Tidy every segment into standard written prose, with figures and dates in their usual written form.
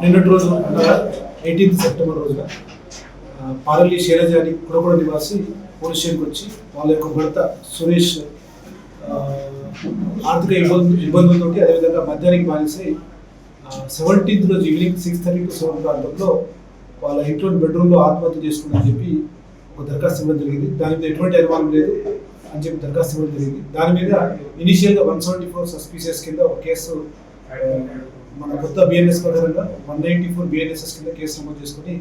నిన్నటి రోజు అనగా 18 సెప్టెంబర్ రోజున పారల్లి శైలజ అని కుడగూడ నివాసి పోలీస్ స్టేషన్కి వచ్చి వాళ్ళ యొక్క భర్త సురేష్ ఆర్థిక ఇబ్బందులతో అదేవిధంగా మద్యానికి బానిసై 17th రోజు ఈవినింగ్ 6:30 to 7 ప్రాంతంలో వాళ్ళ ఇంట్లో బెడ్రూమ్లో ఆత్మహత్య చేసుకుందని చెప్పి ఒక దరఖాస్తు ఇవ్వడం జరిగింది. దాని మీద ఎటువంటి అనుమానం లేదు అని చెప్పి దరఖాస్తు ఇవ్వడం జరిగింది. దాని మీద ఇనిషియల్గా 174 సస్పీషియస్ కింద ఒక కేసు మన కొత్త బిఎన్ఎస్ ప్రకారంగా 194 బిఎన్ఎస్ఎస్ కింద కేసు నమోదు చేసుకుని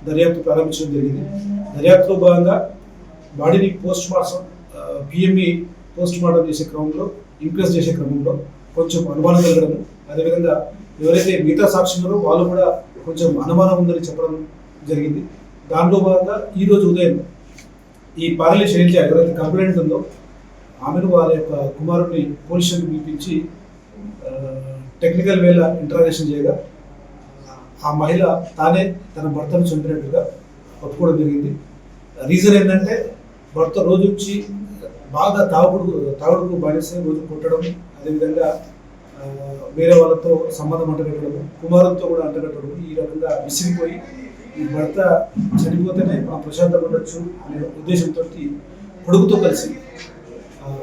దర్యాప్తు ప్రారంభించడం జరిగింది. దర్యాప్తులో భాగంగా బాడీని పిఎంఈ పోస్ట్ మార్టం చేసే క్రమంలో ఇంక్వెస్ట్ చేసే క్రమంలో కొంచెం అనుమానం కలగడము, అదేవిధంగా ఎవరైతే మిగతా సాక్షులు వాళ్ళు కూడా కొంచెం అనుమానం ఉందని చెప్పడం జరిగింది. దాంట్లో భాగంగా ఈరోజు ఉదయం ఈ పారల్లి శైలజ ఎవరైతే కంప్లైంట్ ఉందో ఆమెను వారి యొక్క కుమారుడిని పోలీస్ స్టేషన్కి పిలిపించి టెక్నికల్ వేళ ఇంటరాగేషన్ చేయగా ఆ మహిళ తానే తన భర్తను చంపినట్టుగా ఒప్పుకోవడం జరిగింది. రీజన్ ఏంటంటే భర్త రోజు వచ్చి బాగా తాగుడుకు బానిసై రోజు కొట్టడం, అదేవిధంగా వేరే వాళ్ళతో సంబంధం అంటగట్టడము, కుమారుడితో కూడా అంటగట్టడం, ఈ రకంగా విసిగిపోయి ఈ భర్త చనిపోతేనే మనం ప్రశాంతంగా ఉండొచ్చు అనే ఉద్దేశంతో కొడుకుతో కలిసి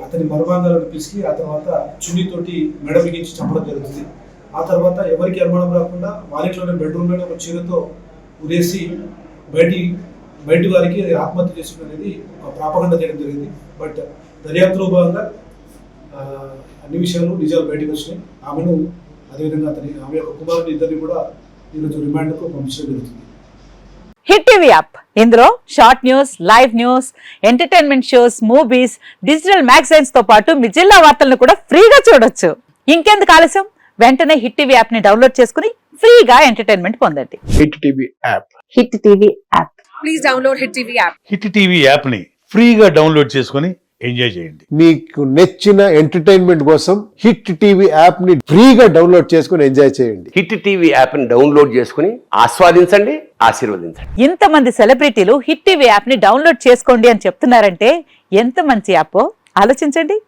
అతని మర్మాంగాలను పిసికి ఆ తర్వాత చున్నీతోటి మెడ బిగించి చంపడం జరుగుతుంది. ఆ తర్వాత ఎవరికి అనుమానం రాకుండా వారిలోనే బెడ్రూమ్లోనే ఒక చీరతో ఉరేసి బయటి వారికి ఆత్మహత్య చేసుకుని అనేది ఒక ప్రాపగండ చేయడం జరిగింది. బట్ దర్యాప్తులో భాగంగా అన్ని విషయాలు నిజాలు బయటకు వచ్చినాయి. ఆమెను అదేవిధంగా ఆమె యొక్క కుమారుని ఇద్దరిని కూడా ఈరోజు రిమాండ్కు పంపించడం జరుగుతుంది. హిట్ టీవీ యాప్, ఇందులో short news, live news, entertainment shows, movies, digital magazines తో పాటు మీ జిల్లా వార్తలను కూడా ఫ్రీగా చూడొచ్చు. ఇంకెందుకు ఆలస్యం, వెంటనే హిట్ టీవీ యాప్ ని డౌన్లోడ్ చేసుకుని ఫ్రీగా ఎంటర్టైన్మెంట్ పొందండి. Hit TV app. Hit TV app. Please download hit TV app. Hit TV app ని ఫ్రీగా డౌన్లోడ్ చేసుకుని ఎంజాయ్ చేయండి. మీకు నచ్చిన ఎంటర్టైన్మెంట్ కోసం హిట్ టీవీ యాప్ ని ఫ్రీగా డౌన్లోడ్ చేసుకుని ఎంజాయ్ చేయండి. హిట్ టీవీ యాప్ ని డౌన్లోడ్ చేసుకుని ఆస్వాదించండి, ఆశీర్వదించండి. ఇంతమంది సెలబ్రిటీలు హిట్ టీవీ యాప్ ని డౌన్లోడ్ చేసుకోండి అని చెప్తున్నారంటే ఎంత మంచి యాప్ ఆలోచించండి.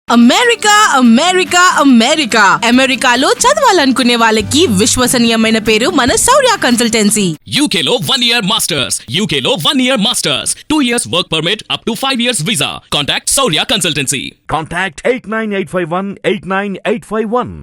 అమెరికా అమెరికా అమెరికా అమెరికాలో చదవాలనుకునే వాళ్ళకి విశ్వసనీయమైన పేరు మన శౌర్య కన్సల్టెన్సీ. UK లో 1 year masters, UK లో 1 year masters, 2 years work permit up to 5 years visa. Contact Saurya Consultancy. Contact 89851 89851.